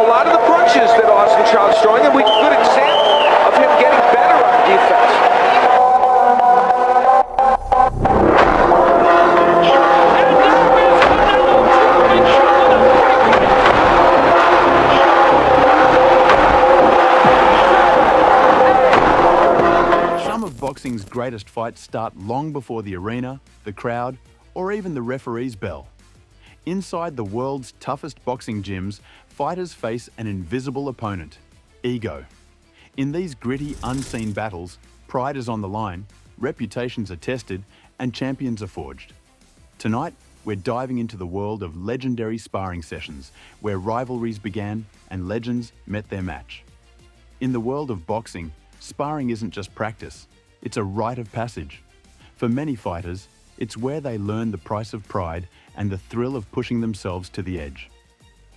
a lot of the punches that Austin Child's throwing, and we get a good example of him getting better on defense. Some of boxing's greatest fights start long before the arena, the crowd, or even the referee's bell. Inside the world's toughest boxing gyms, fighters face an invisible opponent, ego. In these gritty, unseen battles, pride is on the line, reputations are tested, and champions are forged. Tonight, we're diving into the world of legendary sparring sessions, where rivalries began and legends met their match. In the world of boxing, sparring isn't just practice, it's a rite of passage. For many fighters, it's where they learn the price of pride and the thrill of pushing themselves to the edge.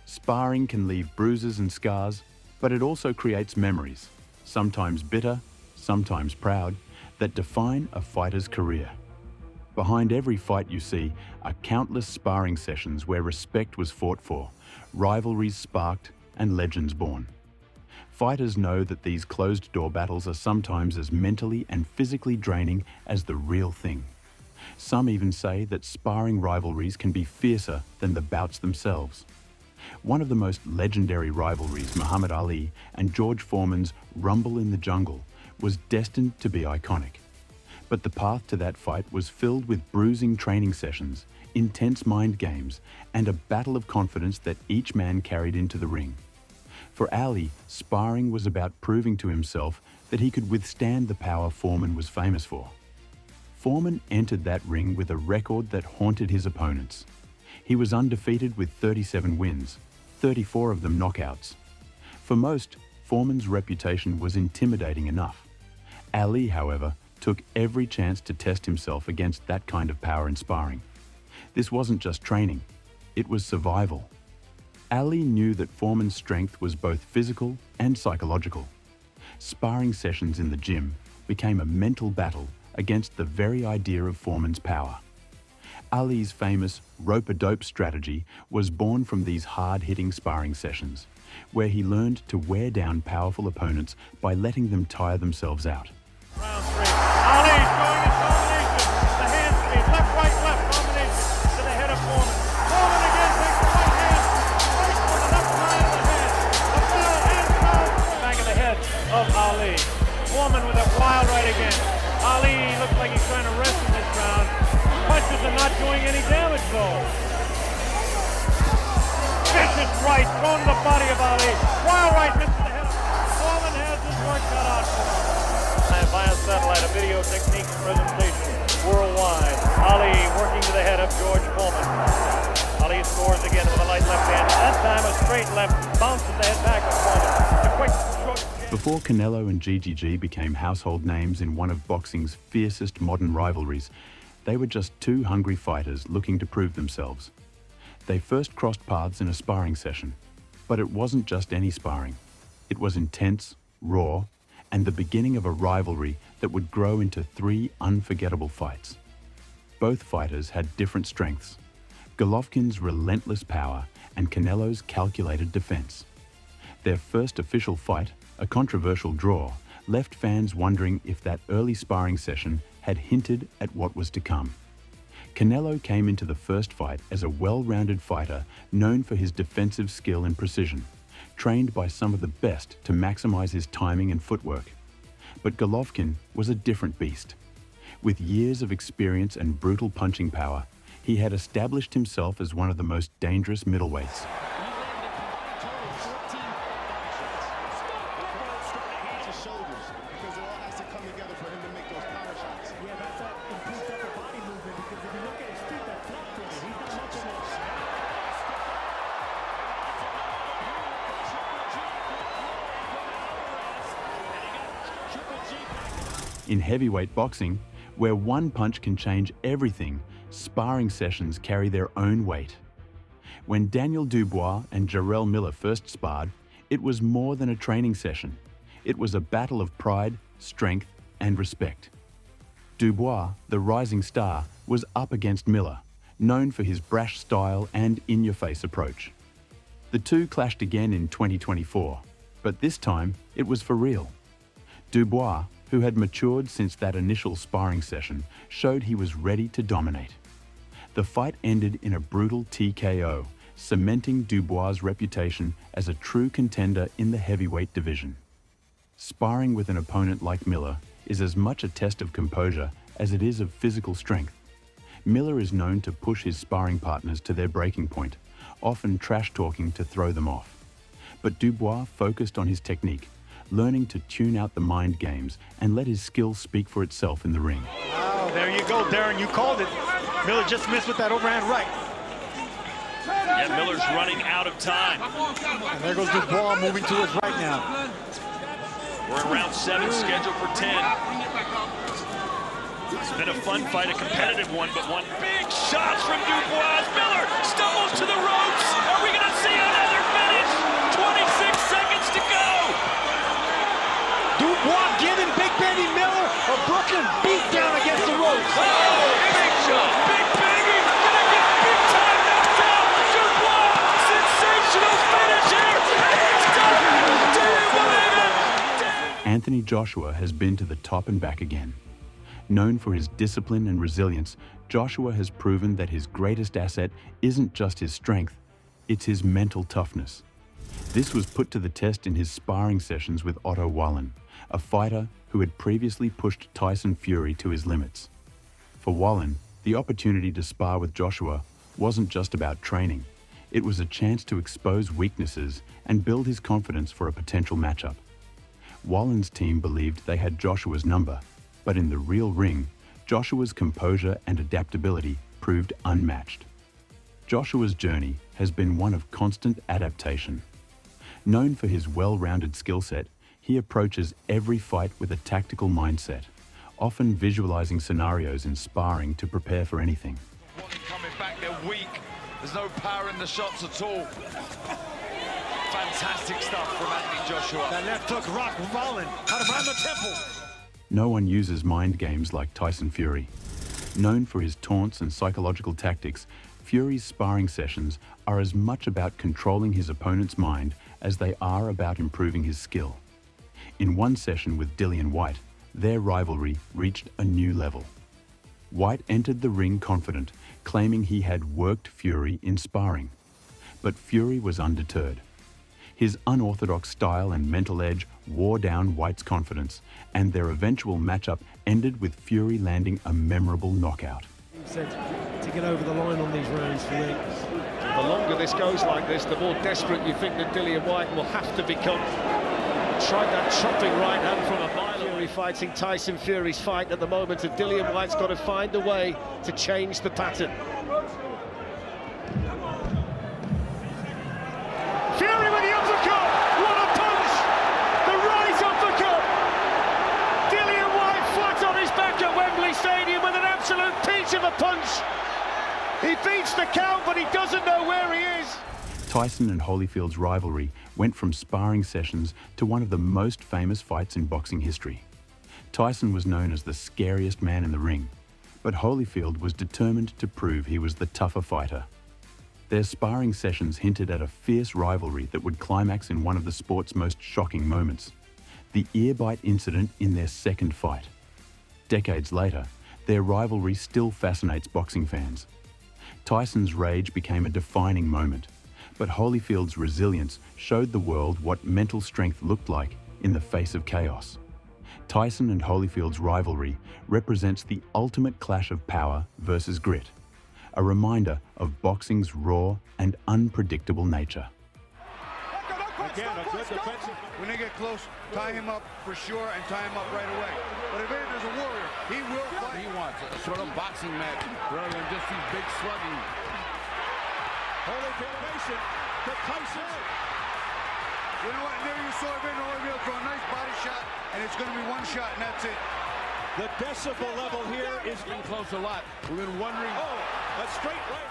Sparring can leave bruises and scars, but it also creates memories, sometimes bitter, sometimes proud, that define a fighter's career. Behind every fight you see are countless sparring sessions where respect was fought for, rivalries sparked, and legends born. Fighters know that these closed-door battles are sometimes as mentally and physically draining as the real thing. Some even say that sparring rivalries can be fiercer than the bouts themselves. One of the most legendary rivalries, Muhammad Ali and George Foreman's Rumble in the Jungle, was destined to be iconic. But the path to that fight was filled with bruising training sessions, intense mind games, and a battle of confidence that each man carried into the ring. For Ali, sparring was about proving to himself that he could withstand the power Foreman was famous for. Foreman entered that ring with a record that haunted his opponents. He was undefeated with 37 wins, 34 of them knockouts. For most, Foreman's reputation was intimidating enough. Ali, however, took every chance to test himself against that kind of power in sparring. This wasn't just training, it was survival. Ali knew that Foreman's strength was both physical and psychological. Sparring sessions in the gym became a mental battle against the very idea of Foreman's power. Ali's famous rope-a-dope strategy was born from these hard-hitting sparring sessions, where he learned to wear down powerful opponents by letting them tire themselves out. Round three. Ali showing his combination. The hand speed, left, right, left combination to the head of Foreman. Foreman again takes the right hand, right with the left side of the head. The foul and foul. Back of the head of Ali. Foreman with a wild right again. Ali looks like he's trying to rest in this round. Punches are not doing any damage though. Vicious right thrown to the body of Ali. Wild right misses the head. Foreman has his work cut out for him. Via satellite, a video technique presentation worldwide. Ali working to the head of George Foreman. Ali scores again with a light left hand. That time a straight left bounces the head back of Foreman. A quick short. Before Canelo and GGG became household names in one of boxing's fiercest modern rivalries, they were just two hungry fighters looking to prove themselves. They first crossed paths in a sparring session, but it wasn't just any sparring. It was intense, raw, and the beginning of a rivalry that would grow into 3 unforgettable fights. Both fighters had different strengths: Golovkin's relentless power and Canelo's calculated defense. Their first official fight, a controversial draw, left fans wondering if that early sparring session had hinted at what was to come. Canelo came into the first fight as a well-rounded fighter known for his defensive skill and precision, trained by some of the best to maximize his timing and footwork. But Golovkin was a different beast. With years of experience and brutal punching power, he had established himself as one of the most dangerous middleweights. In heavyweight boxing, where one punch can change everything, sparring sessions carry their own weight. When Daniel Dubois and Jarrell Miller first sparred, it was more than a training session. It was a battle of pride, strength, and respect. Dubois, the rising star, was up against Miller, known for his brash style and in-your-face approach. The two clashed again in 2024, but this time it was for real. Dubois, who had matured since that initial sparring session, showed he was ready to dominate. The fight ended in a brutal TKO, cementing Dubois' reputation as a true contender in the heavyweight division. Sparring with an opponent like Miller is as much a test of composure as it is of physical strength. Miller is known to push his sparring partners to their breaking point, often trash-talking to throw them off. But Dubois focused on his technique, learning to tune out the mind games and let his skill speak for itself in the ring. Oh, there you go, Darren, you called it. Miller just missed with that overhand right. Yeah, Miller's running out of time. And there goes Dubois moving to his right now. We're in round 7, scheduled for 10. It's been a fun fight, a competitive one, but one big shot from Dubois. Miller stumbles to the ropes. Are we going to see another finish? 26 seconds to go. Dubois giving Big Benny Miller a Brooklyn beat down against the ropes. Oh, big shot. Big Benny gonna get big time knocked out. Dubois, sensational finish here. It's done. Do you believe it? Anthony Joshua has been to the top and back again. Known for his discipline and resilience, Joshua has proven that his greatest asset isn't just his strength, it's his mental toughness. This was put to the test in his sparring sessions with Otto Wallin, a fighter who had previously pushed Tyson Fury to his limits. For Wallen, the opportunity to spar with Joshua wasn't just about training. It was a chance to expose weaknesses and build his confidence for a potential matchup. Wallen's team believed they had Joshua's number, but in the real ring, Joshua's composure and adaptability proved unmatched. Joshua's journey has been one of constant adaptation. Known for his well-rounded skill set, he approaches every fight with a tactical mindset, often visualizing scenarios in sparring to prepare for anything. Wallen coming back, they're weak. There's no power in the shots at all. Fantastic stuff from Anthony Joshua. That left hook rocked Wallen out around the temple. No one uses mind games like Tyson Fury. Known for his taunts and psychological tactics, Fury's sparring sessions are as much about controlling his opponent's mind as they are about improving his skill. In one session with Dillian Whyte, their rivalry reached a new level. Whyte entered the ring confident, claiming he had worked Fury in sparring. But Fury was undeterred. His unorthodox style and mental edge wore down Whyte's confidence, and their eventual matchup ended with Fury landing a memorable knockout. He said to get over the line on these rounds for me. The longer this goes like this, the more desperate you think that Dillian Whyte will have to become. Tried that chopping right hand from a mile. Fury fighting Tyson Fury's fight at the moment, and Dillian Whyte's got to find a way to change the pattern. Fury with the uppercut! What a punch! The right uppercut! Dillian Whyte flat on his back at Wembley Stadium with an absolute peach of a punch! He beats the count, but he doesn't know where he is. Tyson and Holyfield's rivalry went from sparring sessions to one of the most famous fights in boxing history. Tyson was known as the scariest man in the ring, but Holyfield was determined to prove he was the tougher fighter. Their sparring sessions hinted at a fierce rivalry that would climax in one of the sport's most shocking moments, the ear bite incident in their second fight. Decades later, their rivalry still fascinates boxing fans. Tyson's rage became a defining moment, but Holyfield's resilience showed the world what mental strength looked like in the face of chaos. Tyson and Holyfield's rivalry represents the ultimate clash of power versus grit, a reminder of boxing's raw and unpredictable nature. Again, a good defensive. When they get close, tie him up for sure and tie him up right away. But Evander's a warrior. He will fight. He wants a sort of boxing match rather than just these big slugging. Holyfield nation to Tyson. You know what? There you saw Evander Holyfield throw a nice body shot, and it's going to be one shot, and that's it. The decibel level here is Been close a lot. We've been wondering. a straight right.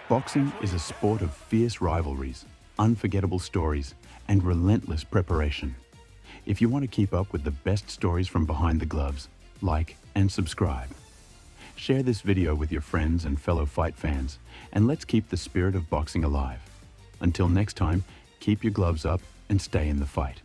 Boxing is a sport of fierce rivalries, unforgettable stories, and relentless preparation. If you want to keep up with the best stories from behind the gloves, like and subscribe. Share this video with your friends and fellow fight fans, and let's keep the spirit of boxing alive. Until next time, keep your gloves up and stay in the fight.